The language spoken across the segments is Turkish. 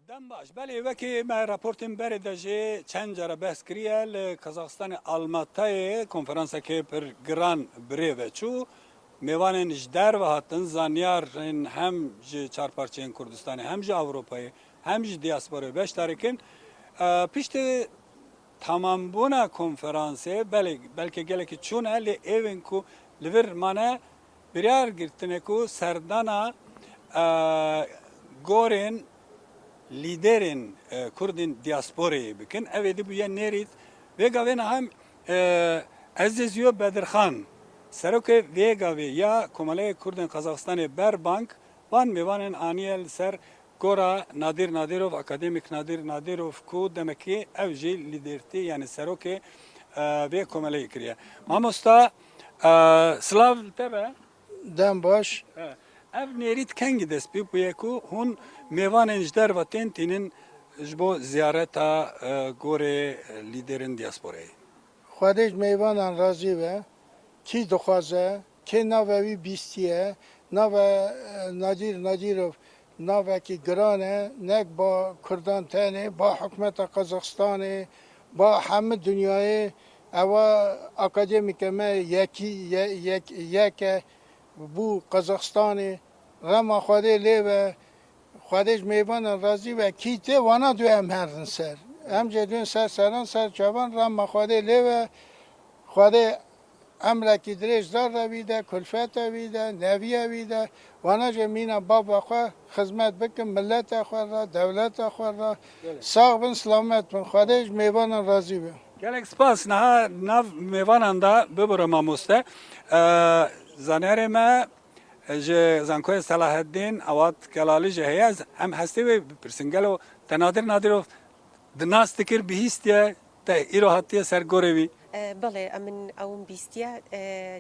دم باش بله وکی ما راپورتیم بر دجه چند جرا بحث کریه ل کازاخستان آلماتای کنفرانس که پر گران بریو چو میوان جدر و هاتن زانیار هم ج چهار پارچه کردستان هم ج اروپای هم ج دیاسپورا beş tarikin پشت tamam buna konferansı belki geleki çuna le evin ku liver mana birer girtine ku serdana goren liderin Kurdin diasporayı bikin evedi bu yen nerit ve gavena hem Aziziyo Bedirhan Seroke Vega ve ya Komale Kurdin Kazakistan'ı Berbank van mevanen aniyel ser Gora Nadir Nadirov akademik Nadir Nadirov ku demek ki evci liderti yani Seroke ve Komale kriye. Mamosta Slav tebe Dem baş. ev nerit kengi despi bu yeku hun mevanen jder ve tentinin jbo ziyareta gore liderin diasporayı. Xwedêj mêvanan razî ve kî dixwaze kê nava wî bîstiye nava Nadir Nadirov navekî giran e nek ba Kurdan tenê ba hikûmeta Qazaxistanê ba hemû dunyayê ewa akademîke me yek e bû Qazaxistanê rema Xwedê lê ve xwedêj mêvanan razî ve kî tê wana du em herin ser. Em jê duyên ser seran ser çavan rema Xwedê lê ve Xwedê emrekî dirêj dar de wî de kulfeta wî de neviya wî de wana jê mîna baba xwe xizmet bikin milleta xwe re dewleta xwe re sağ bin selamet bin Xwedê ji mêvanan razî be. Gelek spas naha nav mevanan da bibire mamoste zanere me ji zankoya Salaheddin awat kelali ji heye em hestê ve pirsingelo te Nadir Nadirov di nas dikir bihîstiye te îro hatiye ser gorê wî. بەڵێ ئەمن ئەوم بیستە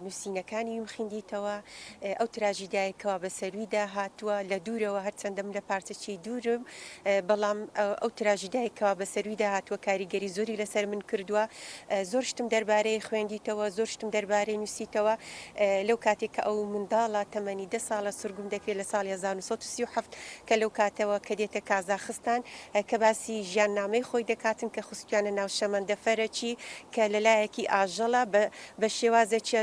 نووسینەکانی وم خوێندیتەوە ئەو تراژیدایەکەوە بە سەرویدا هاتووە لە دوورەوە هەرچەندەم لە پارچەکی دوورم بەڵام ئەو تراژیدایەکەوە بە سەرویدا هاتووە کاریگەری زۆری لەسەر من کردووە زۆر شتم دەربارەی خوێندیتەوە زۆر شتم دەربارەی نووسیتەوە لەو کاتێک کە ئەو منداڵە تەمەنی 10 ساڵە سورگوم دەکرێت لە ساڵی 1937 کە لەو کاتەوە کە دێتە کازاخستان کە باسی ژیاننامەی خۆی دەکاتن کە خستویانە ناو شەمەندەفەرەکی کە لەلایە کی ئاژەڵە بە شێوازێکە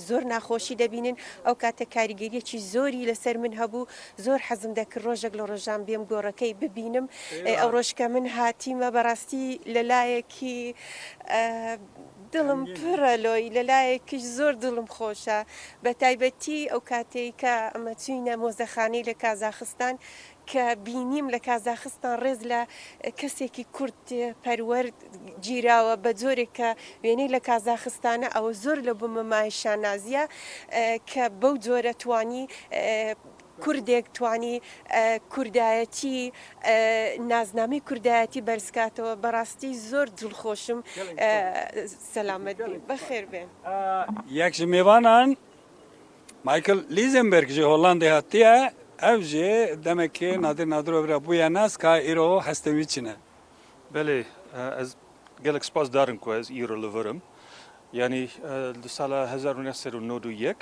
زۆر ناخۆشی دەبینن ئەو کاتە کاریگەریەکی زۆری لەسەر من هەبوو زۆر حەزم دەکرد ڕۆژێک لە ڕۆژان بێم گۆڕەکەی ببینم ئەو ڕۆژکە من هاتیمە بەڕاستی لەلایەکی دڵم پڕە لۆی لەلایەکیش زۆر دڵم خۆشە بە تایبەتی ئەو کاتێک کە ئەمە چوینە مۆزەخانەی لە کازاخستان کە بینیم لە کازاخستان ڕێز لە کەسێکی کورد پەروەرد گیراوە بە جۆرێک کە وێنەی لە کازاخستانە ئەوە زۆر لە بمەمای شانازیە کە بەو جۆرە توانی کوردێک توانی کوردایەتی نازنامی کوردایەتی بەرزکاتەوە بەڕاستی زۆر دڵخۆشم سەلامەت بەخێر بێن یەک ji mêvanan Michael Lisenberg ji Hollandê hatiye ev jê demek ki Nadir Nadirov re bûye nas ka îro hestê wî çi ne? Belê ez gelek spas darim ku ez îro li virim yanî di sala 1991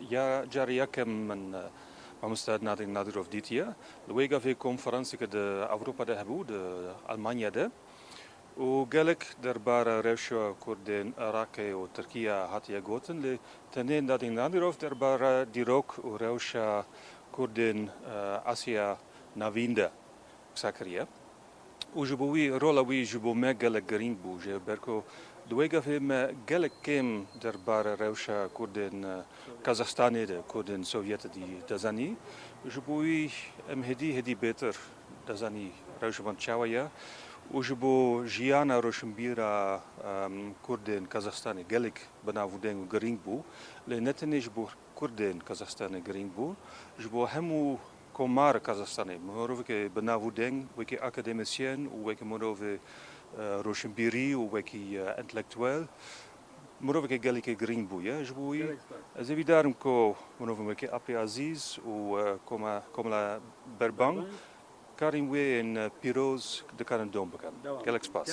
ya carî yekem min mamoste Nadir Nadirov dîtiye li wê gavê konferansekê di Ewropa'da hebû di Almanya'da û gelek derbara rewşa Kurdên Iraqê û Tirkiye hatiye gotin lê tenê Nadir Nadirov derbara dîrok û rewşa Kurdên Asya Navîn de qisa kiriye û ji bo wî rola wî ji bo me gelek girîng bû ji ber ku di wê gavê me gelek kêm derbara rewşa Kurdên Kazaxstanê de Kurdên Sovyetê dî dezanî ji bo wî em hêdî bêtir dezanî rewşevan çawa ye û ji bo jiyana roşnbîra Kurdên Kazaxstanê gelek binavûdeng û girîng bû lê ne tenê ji bo Kurdên Kazaxstanê girîng bû ji bo hemû komara Kazaxstanê mirovekî binavûdeng wekî akademisyen û wekî mirovê roşnbîrî û wekî entelektwel mirovekî gelekî girîng bû ye ji bo wî ez ê vîdarim ku mirovên wekî Apê Azîz û Komla Berbank karên wê yên pîroz dikarin dom bikin gelek spas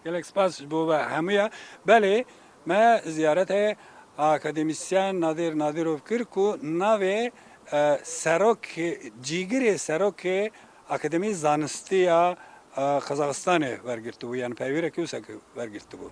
Gelek spas bu hemûya belê me ziyaretê akademisyen Nadir Nadirov kir ku navê serok cîgirê serokê اکادمی زانستی قزاقستان ورگرتو یعنی پیویر کیوسک ورگرتو